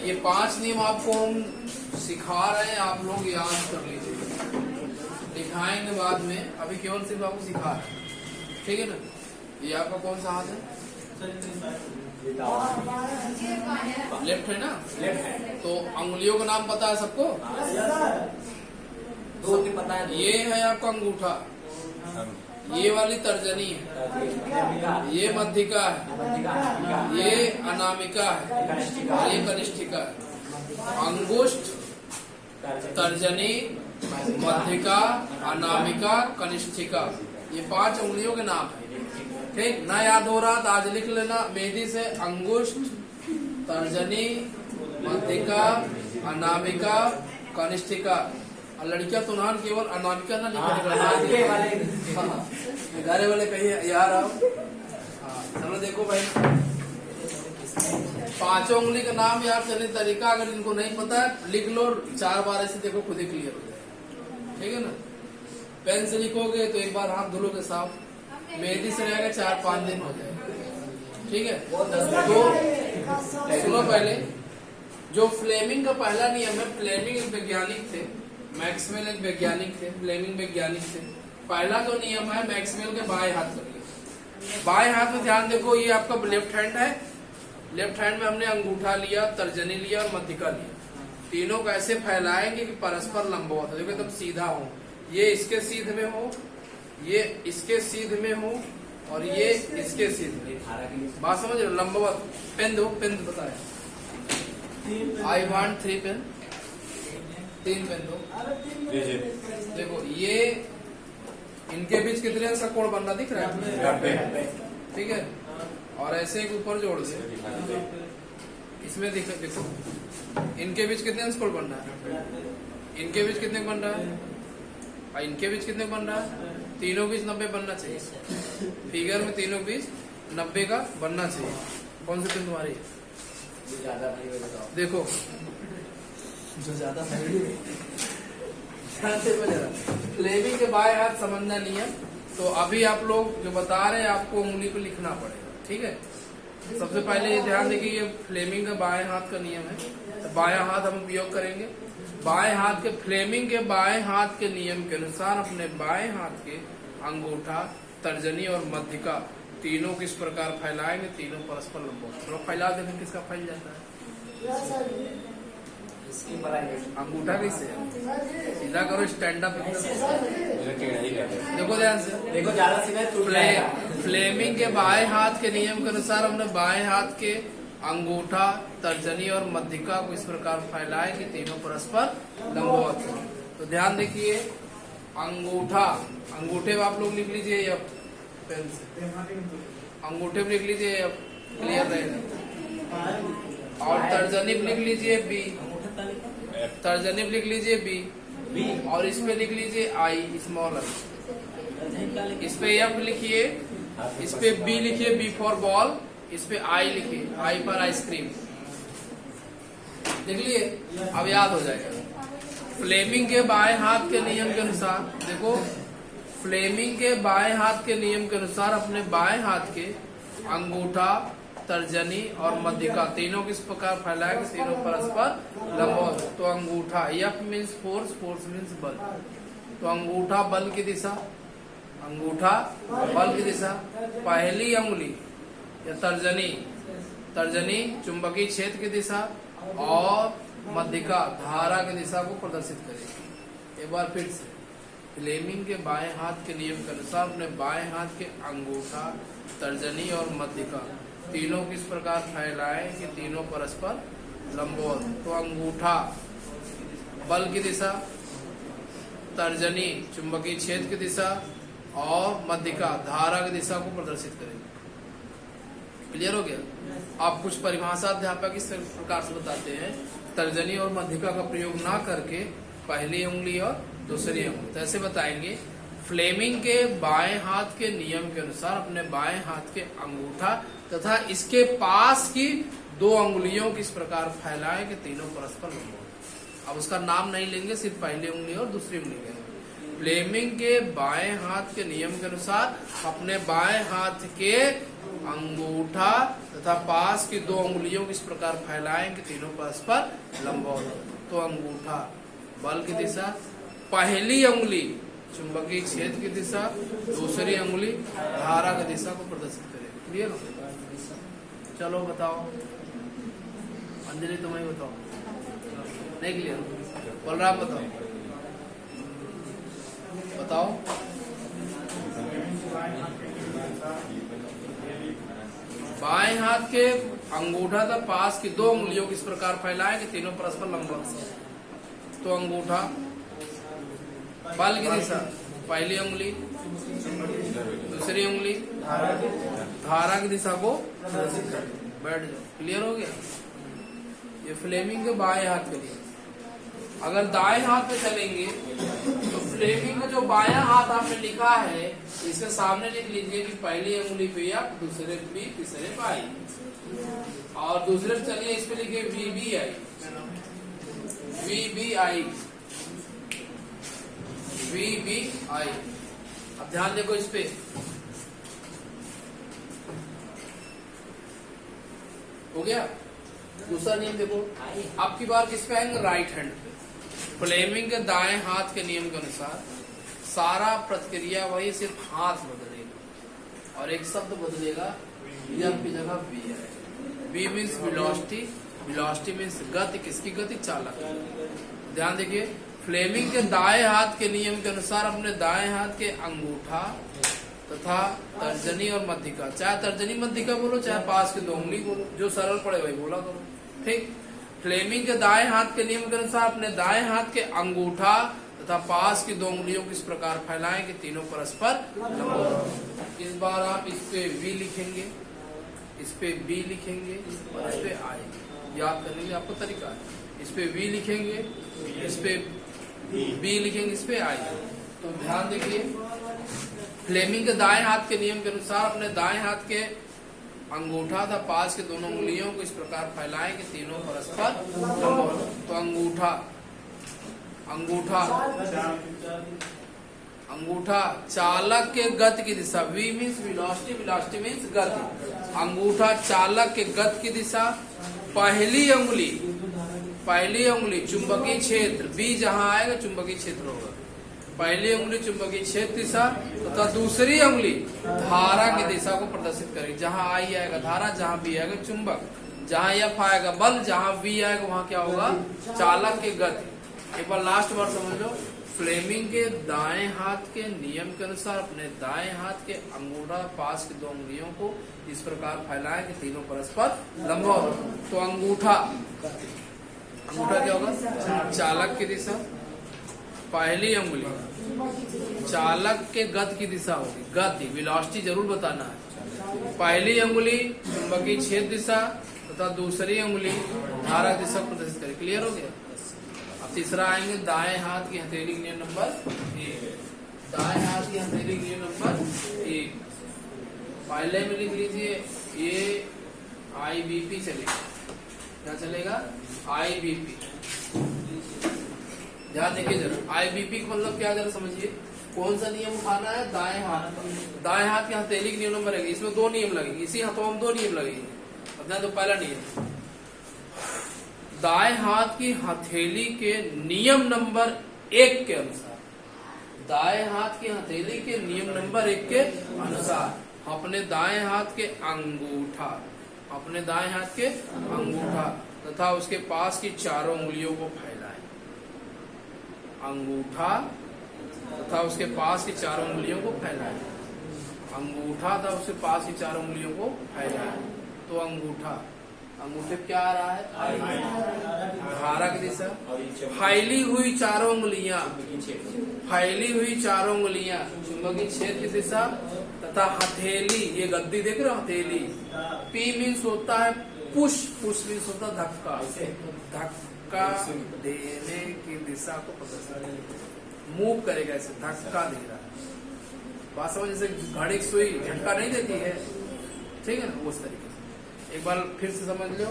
ये 5 नियम आपको हम सिखा रहे हैं, आप लोग याद कर लीजिए, दिखाएंगे बाद में, अभी केवल सिर्फ आपको सिखा रहे हैं, ठीक है ना। ये आपका कौन सा हाथ है? लेफ्ट है ना? लेफ्ट है। तो अंगुलियों का नाम पता है सबको? दो तीन पता है। ये है आपका अंगूठा, ये वाली तर्जनी है, ये मध्यिका है, ये अनामिका है, ये कनिष्ठिका है। अंगुष्ठ, तर्जनी, मध्यिका, अनामिका, कनिष्ठिका, ये 5 उंगलियों के नाम है। ठीक, ना याद हो रहा तो आज लिख लेना मेहंदी से। अंगुष्ठ, तर्जनी, मध्यिका, अनामिका, कनिष्ठिका। और लड़कियां तो नाम केवल अनामिका ना लिखे घरे वाले कहिए यार आओ। हाँ, चलो देखो भाई, 5 उंगली का नाम याद करने का तरीका अगर इनको नहीं पता है लिख लो, 4 बार ऐसे देखो खुद ही क्लियर हो जाए, ठीक है ना। पेन से लिखोगे तो एक बार हाथ धुलोगे साफ, मेहंदी से रहेगा 4-5 दिन हो जाएगा, ठीक है। तो सुनो पहले, जो फ्लेमिंग का पहला नियम है, फ्लेमिंग एक वैज्ञानिक थे, मैक्सवेल एक वैज्ञानिक थे, फ्लेमिंग वैज्ञानिक थे। पहला जो नियम है मैक्सवेल के बाएं हाथ कर लिया। बाएं हाथ में ध्यान देखो, ये आपका लेफ्ट हैंड है, लेफ्ट हैंड में हमने अंगूठा लिया, तर्जनी लिया और मध्यिका लिया। तीनों को ऐसे फैलाएंगे कि परस्पर लंबवत हो, देखो एकदम सीधा हो, ये इसके सीध में हो, ये इसके सीध में हो और ये इसके सीध में। बात समझ रहे हो? लंबवत। पेन दो, पेन बताया, आई वांट 3 पेन, 3 पेन दो। देखो ये इनके बीच कितने अंश का कोण बन रहा दिख रहा है? ठीक है, और ऐसे एक ऊपर जोड़ दे, इसमें देखो इनके बीच कितने अंश कोण बन रहा है? इनके बीच कितने बन रहा है और इनके बीच कितने बन रहा है? तीनों बीच 90 बनना चाहिए। फिगर में तीनों बीच 90 का बनना चाहिए। कौन सी पेन तुम्हारी? देखो जो ज्यादा फ्लेमिंग के बाएं हाथ समझना नियम। तो अभी आप लोग जो बता रहे हैं आपको उंगली को लिखना पड़ेगा, ठीक है। सबसे पहले ये ध्यान देखिए, ये फ्लेमिंग का बाएं हाथ का नियम है, तो बाएं हाथ हम उपयोग करेंगे। बाएं हाथ के फ्लेमिंग के बाएं हाथ के नियम के अनुसार अपने बाएं हाथ के अंगूठा, तर्जनी और मध्यिका तीनों किस प्रकार फैलाएंगे? तीनों परस्पर लंबवत। तो फैला देखें किसका फैल जाता है? अंगूठा कैसे सीधा करो, स्टैंड अप। देखो ध्यान से, देखो ज्यादा सीधा। फ्लेमिंग के बाएं हाथ के नियम के अनुसार हमने बाएं हाथ के अंगूठा, तर्जनी और मध्यिका को इस प्रकार फैलाए कि तीनों परस्पर लंबवत हो। तो ध्यान देखिए, अंगूठा, अंगूठे में आप लोग लिख लीजिए या पेन से, अंगूठे में लिख लीजिए या क्लियर रहेगा। और तर्जनी में लिख लीजिए बी, तर्जनी में लिख लीजिए बी, और इस पे लिख लीजिए आई स्मॉल आई। इस पे एफ लिखिए, इस पे बी लिखिए, बी फॉर बॉल, इस पे आई लिखिए, आई पर आइसक्रीम। देख लिए, अब याद हो जाएगा। फ्लेमिंग के बाएं हाथ के नियम के अनुसार, देखो फ्लेमिंग के बाएं हाथ के नियम के अनुसार अपने बाएं हाथ के अंगूठा, तर्जनी और मध्यिका तीनों किस प्रकार फैलाए कि तीनों परस्पर लंबवत। तो अंगूठा, F means force, force means बल। तो अंगूठा बल की दिशा, अंगूठा बल की दिशा। पहली उंगली या तर्जनी, तर्जनी चुंबकीय क्षेत्र की दिशा और मध्यिका धारा की दिशा को प्रदर्शित करेगी। एक बार फिर से, फ्लेमिंग के बाएं हाथ के नियम के अनुसार अपने बाएं हाथ के अंगूठा, तर्जनी और मध्यिका तीनों किस प्रकार फैलाए कि तीनों परस्पर लंबवत। तो अंगूठा बल की दिशा, तर्जनी चुंबकीय क्षेत्र की दिशा और मध्यिका धारा की दिशा को प्रदर्शित करेगी। क्लियर हो गया? आप कुछ परिभाषा अध्यापक इस प्रकार से बताते हैं, तर्जनी और मध्यिका का प्रयोग ना करके पहली उंगली और दूसरी उंगली। तो ऐसे बताएंगे, फ्लेमिंग के बाएं हाथ के नियम के अनुसार अपने बाएं हाथ के अंगूठा तथा इसके पास की 2 अंगुलियों किस प्रकार फैलाएं कि तीनों परस्पर लंबवत। अब उसका नाम नहीं लेंगे, सिर्फ पहली उंगली और दूसरी उंगली लेंगे। फ्लेमिंग के बाएं हाथ के नियम के अनुसार अपने बाएं हाथ के अंगूठा तथा पास की 2 उंगलियों को इस प्रकार फैलाएं कि तीनों परस्पर लंबवत हो। तो अंगूठा बल की दिशा, पहली उंगली चुंबकीय क्षेत्र की दिशा, दूसरी उंगली धारा की दिशा को प्रदर्शित करेगी। क्लियर हो? चलो बताओ, अंजलि तुम्हें बताओ, नहीं क्लियर? बलराम बताओ, बताओ। बाएं हाथ के अंगूठा तथा पास की 2 उंगलियों को इस प्रकार फैलाएं कि तीनों परस्पर लंबवत हो। तो अंगूठा बल की दिशा, पहली उंगली दूसरी उंगली धारा की दिशा को प्रदर्शित कर। बैठ जाओ। क्लियर हो गया? ये फ्लेमिंग के बाएं हाथ के लिए। अगर दाएं हाथ पे चलेंगे तो फ्लेमिंग का जो बायां हाथ आपने लिखा है इसके सामने लिख लीजिए कि पहली उंगली पे या दूसरे पे तीसरे पे आई, और दूसरे पे चलिए इस पे लिखिए VBI, VBI, VBI। अब ध्यान देखो इस पे, हो गया। दूसरा नियम देखो, अब की बार किस पे आएंगे? राइट हैंड पे। फ्लेमिंग के दाएं हाथ के नियम के अनुसार सारा प्रतिक्रिया वही, सिर्फ हाथ बदलेगा और एक शब्द बदलेगा, की जगह बी है। B means velocity, velocity means गति। किसकी गति? चालक। ध्यान देखिए, फ्लेमिंग के दाएं हाथ के नियम के अनुसार अपने दाएं हाथ के अंगूठा तथा तर्जनी और मध्यिका, चाहे तर्जनी मध्यिका बोलो चाहे पास की 2 उंगली बोलो, जो सरल पड़े वही बोला करो। ठीक। फ्लेमिंग के दाएं हाथ के नियम के अनुसार अपने दाएं हाथ के अंगूठा तथा पास की 2 उंगलियों को इस प्रकार फैलाएं कि तीनों परस्पर लंबवत। इस बार आप इस पे V लिखेंगे, इस पे B लिखेंगे और इस पे I। याद करने के आपको तरीका है। इस पे V लिखेंगे, इस पे B लिखेंगे, इस पे I। तो ध्यान देखिए, फ्लेमिंग के दाएं हाथ के नियम के अनुसार अपने दाएं हाथ के अंगूठा तथा पास की दोनों उंगलियों को इस प्रकार फैलाएं कि तीनों परस्पर लंबवत। तो अंगूठा, अंगूठा, अंगूठा चालक के गति की दिशा, V means velocity, velocity means गति। अंगूठा चालक के गति की दिशा, पहली उंगली, पहली उंगली चुंबकीय क्षेत्र, B जहां आएगा चुंबकीय क्षेत्र होगा। पहली उंगली चुंबकीय क्षेत्र दिशा तथा दूसरी उंगली धारा की दिशा को प्रदर्शित करेगी। जहां I आएगा धारा, जहां B आएगा चुंबक, जहां F आएगा बल, जहां V आएगा वहां क्या होगा? चालक की गति। एक बार लास्ट बार समझ लो, फ्लेमिंग के दाएं हाथ के नियम के अनुसार अपने दाएं हाथ के अंगूठा पास की 2 उंगलियों को इस प्रकार फैलाएं कि तीनों परस्पर लंबवत। तो अंगूठा, अंगूठा क्या होगा? चालक की दिशा, पहली उंगली चालक के गति की दिशा होगी, गति वेलोसिटी जरूर बताना है। पहली उंगली चुंबकीय क्षेत्र दिशा तथा दूसरी उंगली धारा दिशा प्रदर्शित करेगी। क्लियर हो गया? अब तीसरा आएंगे दाएं हाथ की हथेली नियम नंबर 1। दाएं हाथ की हथेली नियम नंबर 1 पहले में लिख लीजिए, ये IBP चलेगा। क्या चलेगा? IBP। ध्यान देखिए जरा, IBP का मतलब क्या, जरा समझिए। कौन सा नियम उठाना है? दाएं हाथ का। दाएं हाथ की हथेली के नियम नंबर 1। इसमें 2 नियम लगेंगे, इसी हाथों में 2 नियम लगेंगे। अब तो पहला नियम, दाएं हाथ की हथेली के नियम नंबर 1 के अनुसार, दाएं हाथ की हथेली के नियम नंबर 1 के अनुसार अपने दाएं हाथ के अंगूठा, अपने दाएं हाथ के अंगूठा तथा उसके पास की 4 उंगलियों को फैलाएं। अंगूठा तथा उसके पास की 4 उंगलियों को फैलाएं। अंगूठा तथा उसके पास की 4 उंगलियों को फैलाएं। तो अंगूठा, अंगूठे क्या आ रहा है? धारा की दिशा। फैली हुई 4 उंगलियां, फैली हुई 4 उंगलियां चुंबकीय क्षेत्र की दिशा तथा हथेली, ये गद्दी देख रहे हो? हथेली। P मीन्स होता है पुश, पुश मीन्स होता है धक्का, धक्का देने की दिशा को प्रदर्शित, मूव करेगा, ऐसे धक्का दे रहा है। बात समझ, जैसे घड़ी की सुई झटका नहीं देती है, ठीक है ना, उस तरीके से। एक बार फिर से समझ लो,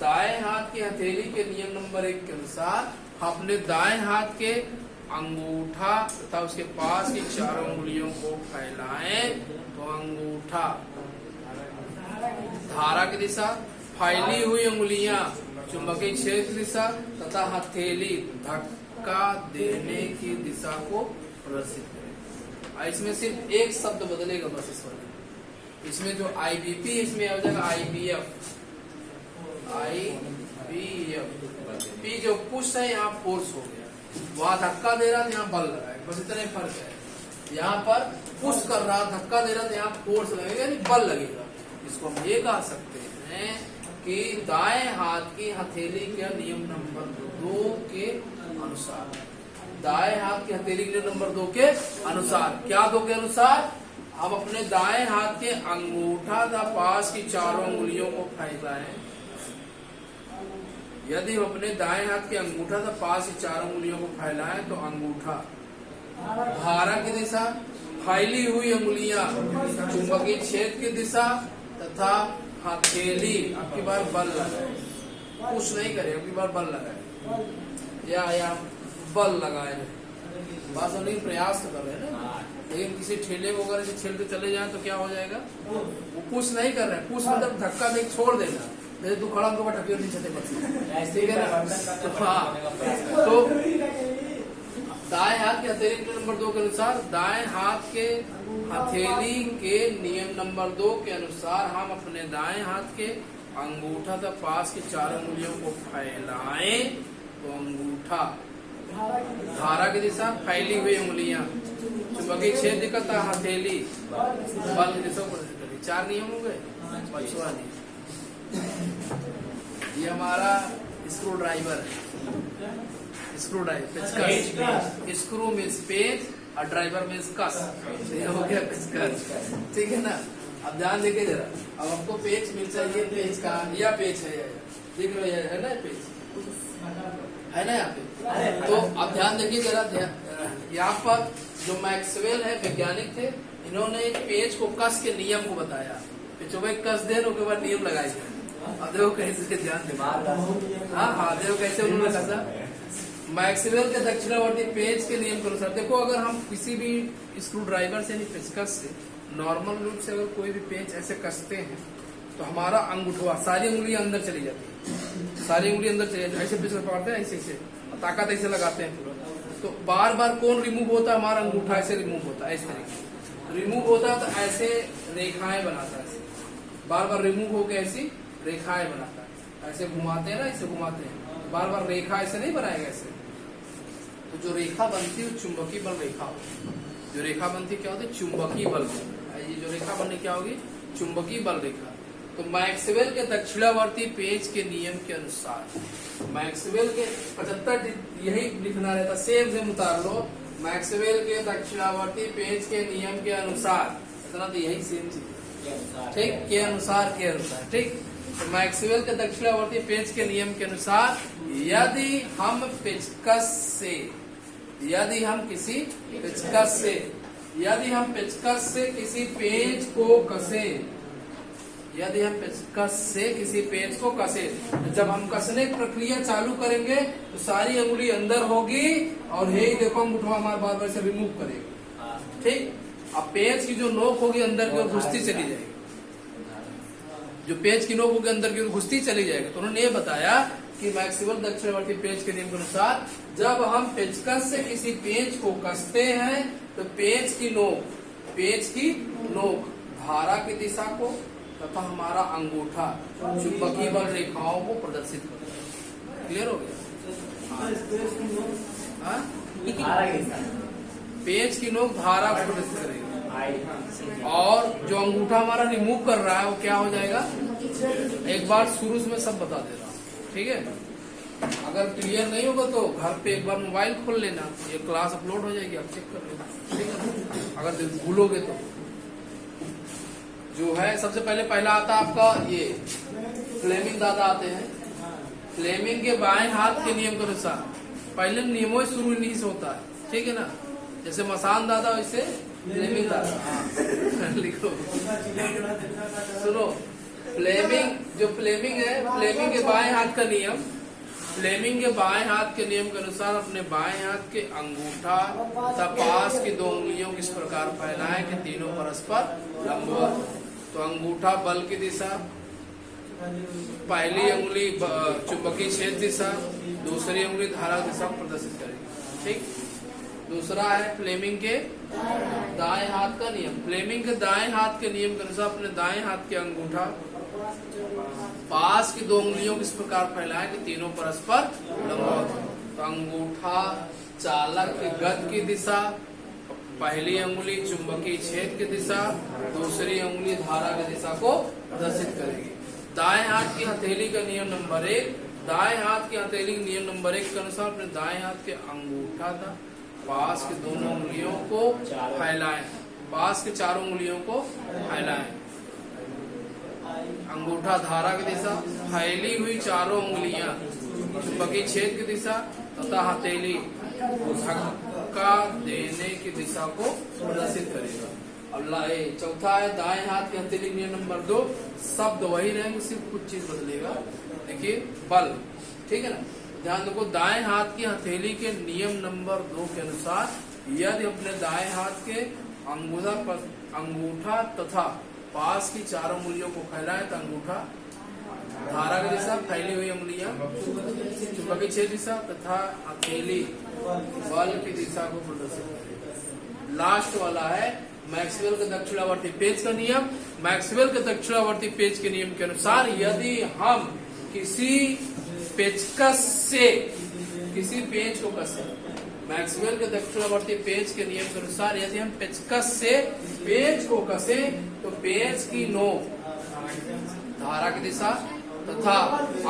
दाएं हाथ की हथेली के नियम नंबर 1 के अनुसार अपने दाएं हाथ के अंगूठा तथा उसके पास की 4 उंगलियों को फैलाएं। तो अंगूठा, धारा की दिशा, फैली हुई उंगलियां चुंबकीय क्षेत्र की दिशा तथा हथेली धक्का देने की दिशा को प्रदर्शित करेगा। इसमें सिर्फ एक शब्द बदलेगा बस इस वाले, इसमें जो IBP इसमें आ जाएगा IBF। पी जो पुश है यहाँ फोर्स हो गया, वहां धक्का दे रहा था यहाँ बल लगाएगा, बस इतना ही फर्क है। यहाँ पर पुश कर रहा धक्का दे रहा था यहाँ फोर्स लगेगा यानी बल लगेगा। इसको हम ये कह सकते हैं कि दाएं हाथ की हथेली के नियम नंबर 2 के अनुसार, दाएं हाथ की हथेली के नंबर 2 के अनुसार, क्या 2 के अनुसार, हम अपने दाएं हाथ के अंगूठा तथा पास की चारों उंगलियों को फैलाएं। यदि हम अपने दाएं हाथ के अंगूठा तथा पास की चारों उंगलियों को फैलाएं तो अंगूठा धारा की दिशा, फैली हुई उंगलियां चुंबकीय क्षेत्र की दिशा तथा हथेली आपकी बार बल लगाए, पुश नहीं करे, आपकी बार बल लगाए या बल लगाए। बात सुनने की प्रयास तो कर रहे हैं ना, लेकिन किसी ठेले वगैरह से छेल के चले जाए तो क्या हो जाएगा, वो पुश नहीं कर रहे हैं। पुश मतलब धक्का दे छोड़ देना, जैसे तू खड़ा तो ढके नीचे ठीक है ना। तो हाँ, तो दाएं हाथ के हथेली के नंबर 2 के अनुसार, दाएं हाथ के हथेली के नियम नंबर 2 के अनुसार हम अपने दाएं हाथ के अंगूठा तक पास की चारों उंगलियों को फैलाएं तो अंगूठा धारा की दिशा, फैली हुई उंगलियां चुंबकीय क्षेत्र का हथेली बल की दिशा को, 4 नियम हो गए। 5वां नियम, ये हमारा स्क्रू ड्राइवर है, स्क्रू ड्राइवर पेचकस, स्क्रू मीन्स पेच और ड्राइवर मीन्स कस, ये हो गया पेचकस, ठीक है ना। अब ध्यान देके जरा, अब आपको पेच मिल चाहिए, पेच का या पेच है, देख लो है ना पेच है ना यहाँ पे। तो अब ध्यान देखिए जरा, यहाँ पर जो मैक्सवेल है वैज्ञानिक थे, इन्होंने एक पेच को कस के नियम को बताया, पेचों में कस दे उसके बाद नियम लगाए। अब देखो कैसे, ध्यान दे, हाँ देखो कैसे उन्होंने कसा। मैक्सवेल के दक्षिणावर्ती पेच के नियम के अनुसार, देखो अगर हम किसी भी स्क्रू ड्राइवर से यानी पेचकस से नॉर्मल रूप से अगर कोई भी पेच ऐसे कसते हैं तो हमारा अंगूठा सारी उंगलियां अंदर चली जाती है, सारी उंगली अंदर चली जाती है। ऐसे पेच पकड़ते हैं, ऐसे ताकत ऐसे लगाते हैं पूरा, तो बार बार कौन रिमूव होता है, हमारा अंगूठा ऐसे रिमूव होता है, इस तरीके रिमूव होता है। तो ऐसे रेखाएं बनाता है, ऐसे बार बार रिमूव होकर ऐसी रेखाएं बनाता है, ऐसे घुमाते हैं ना, ऐसे घुमाते हैं, बार बार रेखा ऐसे नहीं बनाएगा ऐसे। तो जो रेखा बनती है चुंबकीय बल रेखा होती है, जो रेखा बनती क्या होती है, चुंबकीय बल। ये जो रेखा बनने क्या होगी, चुंबकीय बल रेखा। तो मैक्सवेल के दक्षिणावर्ती पेच के नियम के अनुसार, मैक्सवेल के 75 यही लिखना रहता, सेम उतार लो, मैक्सवेल के दक्षिणावर्ती पेच के नियम के अनुसार, इतना तो यही सेम चीज, ठीक, के अनुसार, ठीक। तो मैक्सवेल के दक्षिणावर्ती पेच के नियम के अनुसार यदि हम पेचकस से किसी पेच को कसे, जब हम कसने की प्रक्रिया चालू करेंगे तो सारी अंगुली अंदर होगी और यही देखो अंगूठा हमारा बार बार से रिमूव करेगा, ठीक। अब पेच की जो नोक होगी अंदर की ओर घुसती चली जाएगी, जो पेच की नोक होगी अंदर की ओर घुसती चली जाएगी। तो उन्होंने ये बताया कि मैक्सवेल दक्षिणावर्ती पेच के नियम के अनुसार जब हम पेचकस से किसी पेच को कसते हैं तो पेच की नोक धारा की दिशा को तथा हमारा अंगूठा चुंबकीय बल रेखाओं को प्रदर्शित करता है। क्लियर हो गया? पेच की नोक धारा को प्रदर्शित करेगी और जो अंगूठा हमारा रिमूव कर रहा है वो क्या हो जाएगा, एक बार शुरू में सब बता दे रहा हूँ, ठीक है। अगर क्लियर नहीं होगा तो घर पे एक बार मोबाइल खोल लेना, ये क्लास अपलोड हो जाएगी, आप चेक कर लेना, ठीक है। अगर भूलोगे तो जो है सबसे पहला आता है आपका ये फ्लेमिंग दादा आते हैं। फ्लेमिंग के बाएं हाथ के नियम के अनुसार, पहले नियमों शुरू नहीं से होता है, ठीक है ना, जैसे मसान दादा वैसे फ्लेमिंग दादा। लिखो, सुनो, फ्लेमिंग है, फ्लेमिंग के बाएं हाथ का नियम, फ्लेमिंग के बाएं हाथ के नियम के अनुसार अपने बाएं हाथ के अंगूठा तथा पास की 2 उंगलियों किस प्रकार फैलाएं कि तीनों परस्पर लंबवत। तो अंगूठा बल की दिशा, पहली उंगली चुंबकीय क्षेत्र दिशा, दूसरी उंगली धारा दिशा प्रदर्शित करेगी। ठीक। दूसरा है फ्लेमिंग के दाएं हाथ का नियम। फ्लेमिंग के दाएं हाथ के नियम के अनुसार अपने दाएं हाथ के अंगूठा पास की दो उंगलियों को इस प्रकार फैलाएं कि तीनों परस्पर लंबवत हो। तो अंगूठा चालक की गति की दिशा, पहली उंगली चुंबकीय क्षेत्र की दिशा, दूसरी उंगली धारा की दिशा को प्रदर्शित करेगी। दाएं हाथ की हथेली का नियम नंबर 1। दाएं हाथ की हथेली के नियम नंबर 1 के अनुसार अपने दाएं हाथ के अंगूठा था पास की दोनों उंगलियों को फैलाएं, पास की चारों उंगलियों को फैलाएं। अंगूठा धारा की दिशा, फैली हुई चारों उंगलियां चुंबकीय क्षेत्र की दिशा तथा हथेली धक्का देने की दिशा को प्रदर्शित करेगा। अब चौथा है दाएं हाथ की हथेली नियम नंबर 2। शब्द वही रहेंगे, सिर्फ कुछ चीज बदलेगा। देखिए बल, ठीक है ना। ध्यान रखो, दाएं हाथ की हथेली के नियम नंबर 2 के अनुसार यदि अपने दाएं हाथ के अंगूठा तथा पास की चारों उंगलियों को फैलाए तो अंगूठा धारा की दिशा, फैली हुई उंगलियां चुंबकीय क्षेत्र दिशा तथा हथेली बल की दिशा को प्रदर्शित करेगी। लास्ट वाला है मैक्सवेल के दक्षिणावर्ती पेज का नियम। मैक्सवेल के दक्षिणावर्ती पेज के नियम के अनुसार यदि हम किसी पेचकस से किसी पेज को कसे, मैक्सवेल के दक्षिणावर्ती पेज के नियम के अनुसार यदि हम पेचकस से पेज को कसे तो पेज की नोक धारा की दिशा तथा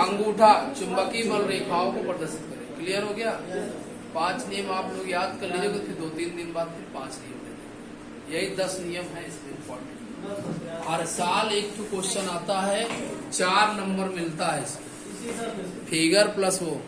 अंगूठा चुंबकीय बल रेखाओं को प्रदर्शित करे। क्लियर हो गया? 5 नियम आप लोग याद कर लीजिएगा, फिर 2-3 दिन बाद फिर 5 नियम देते। यही 10 नियम है इसमें इम्पोर्टेंट। हर साल एक तो क्वेश्चन आता है, 4 नंबर मिलता है इसमें, फिगर प्लस वो